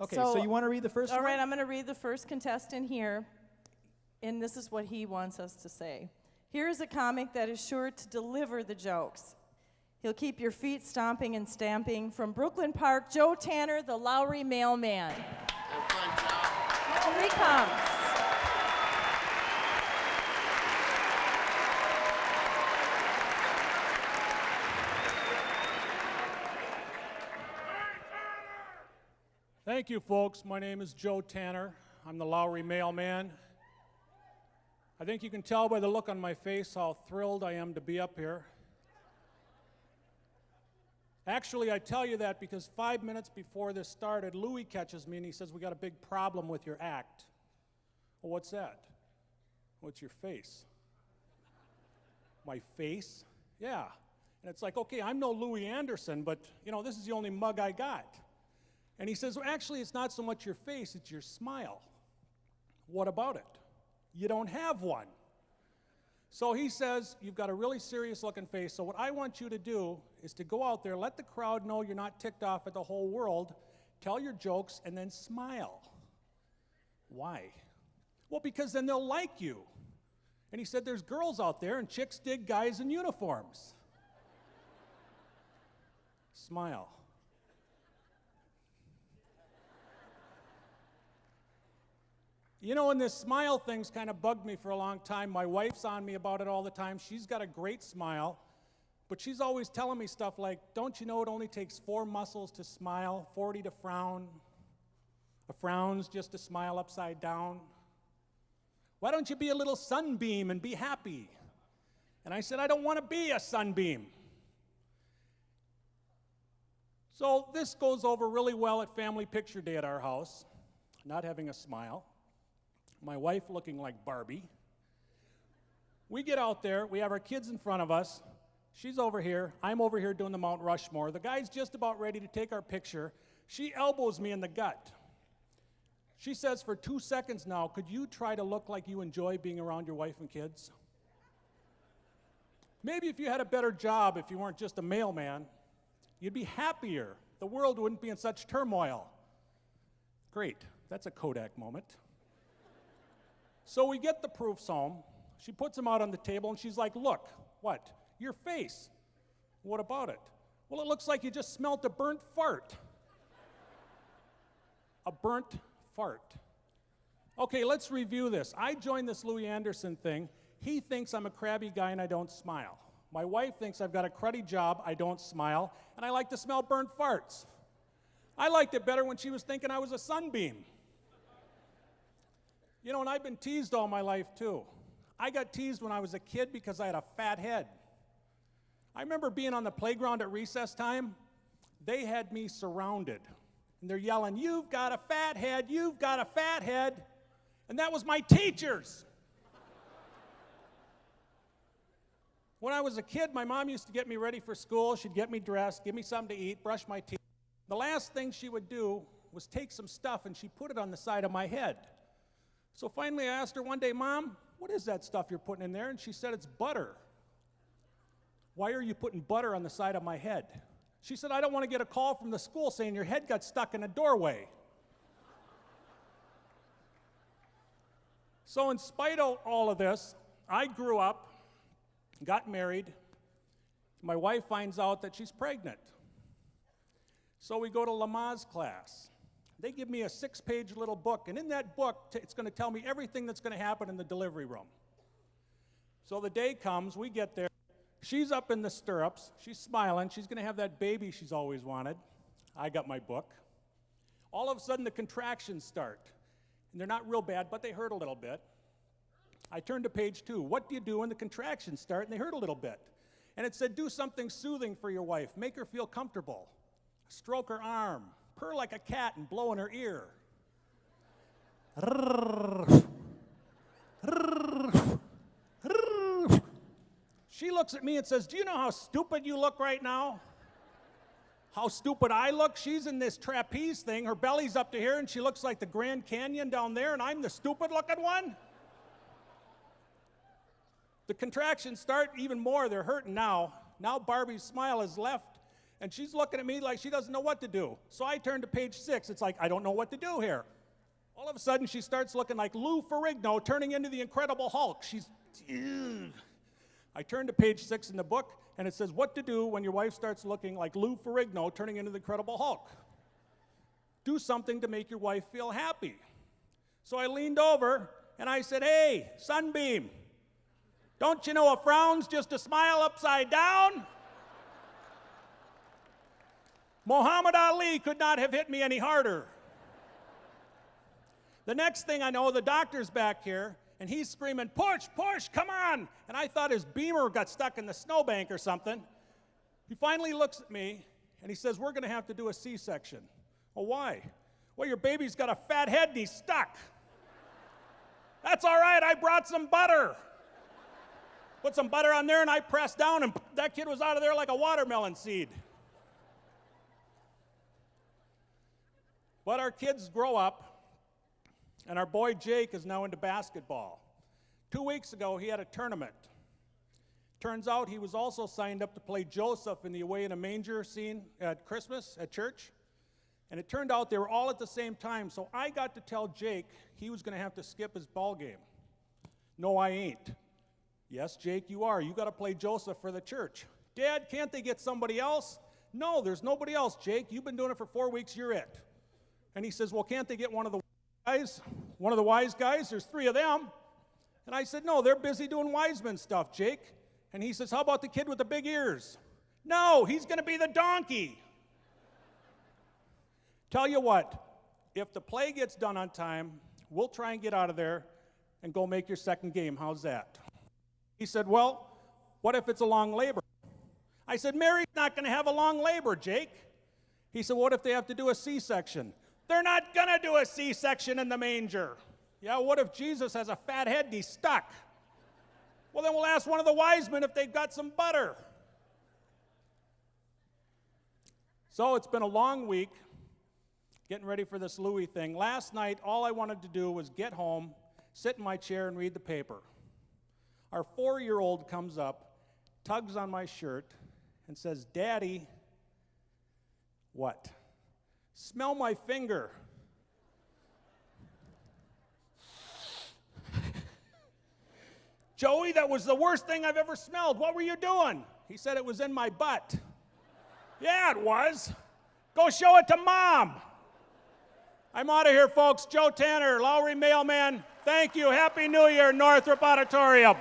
Okay, so you want to read the first one? All right, I'm going to read the first contestant here, and this is what he wants us to say. Here is a comic that is sure to deliver the jokes. He'll keep your feet stomping and stamping. From Brooklyn Park, Joe Tanner, the Lowry Mailman. Here he comes. Thank you, folks. My name is Joe Tanner. I'm the Lowry Mailman. I think you can tell by the look on my face how thrilled I am to be up here. Actually, I tell you that because 5 minutes before this started, Louis catches me and he says, "We got a big problem with your act." Well, what's that? What's your face? My face? Yeah. And it's like, okay, I'm no Louis Anderson, but this is the only mug I got. And he says, well, actually, it's not so much your face, it's your smile. What about it? You don't have one. So he says, you've got a really serious looking face, so what I want you to do is to go out there, let the crowd know you're not ticked off at the whole world, tell your jokes, and then smile. Why? Well, because then they'll like you. And he said, there's girls out there, and chicks dig guys in uniforms. Smile. And this smile thing's kind of bugged me for a long time. My wife's on me about it all the time. She's got a great smile, but she's always telling me stuff like, don't you know it only takes 4 muscles to smile, 40 to frown. A frown's just a smile upside down. Why don't you be a little sunbeam and be happy? And I said, I don't want to be a sunbeam. So this goes over really well at family picture day at our house, not having a smile. My wife looking like Barbie. We get out there, we have our kids in front of us. She's over here, I'm over here doing the Mount Rushmore. The guy's just about ready to take our picture. She elbows me in the gut. She says, for 2 seconds now, could you try to look like you enjoy being around your wife and kids? Maybe if you had a better job, if you weren't just a mailman, you'd be happier. The world wouldn't be in such turmoil. Great, that's a Kodak moment. So we get the proofs home. She puts them out on the table, and she's like, look, what? Your face. What about it? Well, it looks like you just smelt a burnt fart. A burnt fart. Okay, let's review this. I joined this Louis Anderson thing. He thinks I'm a crabby guy and I don't smile. My wife thinks I've got a cruddy job, I don't smile, and I like to smell burnt farts. I liked it better when she was thinking I was a sunbeam. And I've been teased all my life, too. I got teased when I was a kid because I had a fat head. I remember being on the playground at recess time. They had me surrounded. And they're yelling, you've got a fat head, you've got a fat head. And that was my teachers. When I was a kid, my mom used to get me ready for school. She'd get me dressed, give me something to eat, brush my teeth. The last thing she would do was take some stuff and she put it on the side of my head. So finally I asked her one day, Mom, what is that stuff you're putting in there? And she said, it's butter. Why are you putting butter on the side of my head? She said, I don't want to get a call from the school saying your head got stuck in a doorway. So in spite of all of this, I grew up, got married. My wife finds out that she's pregnant. So we go to Lamaze class. They give me a 6-page little book, and in that book, it's going to tell me everything that's going to happen in the delivery room. So the day comes, we get there. She's up in the stirrups. She's smiling. She's going to have that baby she's always wanted. I got my book. All of a sudden, the contractions start. And they're not real bad, but they hurt a little bit. I turned to page 2. What do you do when the contractions start and they hurt a little bit? And it said, do something soothing for your wife. Make her feel comfortable. Stroke her arm. Purr like a cat and blow in her ear. She looks at me and says, do you know how stupid you look right now? How stupid I look? She's in this trapeze thing. Her belly's up to here, and she looks like the Grand Canyon down there, and I'm the stupid-looking one? The contractions start even more. They're hurting now. Now Barbie's smile is left, And she's looking at me like she doesn't know what to do. So I turn to page 6. It's like, I don't know what to do here. All of a sudden, she starts looking like Lou Ferrigno turning into the Incredible Hulk. Ew. I turn to page 6 in the book, and it says, what to do when your wife starts looking like Lou Ferrigno turning into the Incredible Hulk. Do something to make your wife feel happy. So I leaned over, and I said, hey, Sunbeam, don't you know a frown's just a smile upside down? Muhammad Ali could not have hit me any harder. The next thing I know, the doctor's back here, and he's screaming, push, push, come on. And I thought his Beamer got stuck in the snowbank or something. He finally looks at me, and he says, we're going to have to do a C-section. Well, why? Well, your baby's got a fat head, and he's stuck. That's all right, I brought some butter. Put some butter on there, and I pressed down, and that kid was out of there like a watermelon seed. But our kids grow up, and our boy Jake is now into basketball. 2 weeks ago, he had a tournament. Turns out he was also signed up to play Joseph in the Away in a Manger scene at Christmas at church. And it turned out they were all at the same time, so I got to tell Jake he was going to have to skip his ball game. No, I ain't. Yes, Jake, you are. You got to play Joseph for the church. Dad, can't they get somebody else? No, there's nobody else, Jake. You've been doing it for 4 weeks. You're it. And he says, well, can't they get one of the guys? One of the wise guys? There's 3 of them. And I said, no, they're busy doing Wiseman stuff, Jake. And he says, how about the kid with the big ears? No, he's going to be the donkey. Tell you what, if the play gets done on time, we'll try and get out of there and go make your second game. How's that? He said, well, what if it's a long labor? I said, Mary's not going to have a long labor, Jake. He said, what if they have to do a C-section? They're not going to do a C-section in the manger. Yeah, what if Jesus has a fat head and he's stuck? Well, then we'll ask one of the wise men if they've got some butter. So it's been a long week getting ready for this Louis thing. Last night, all I wanted to do was get home, sit in my chair, and read the paper. Our 4-year-old comes up, tugs on my shirt, and says, Daddy, what? Smell my finger. Joey, that was the worst thing I've ever smelled. What were you doing? He said it was in my butt. Yeah, it was. Go show it to Mom. I'm out of here, folks. Joe Tanner, Lowry Mailman. Thank you. Happy New Year, Northrop Auditorium.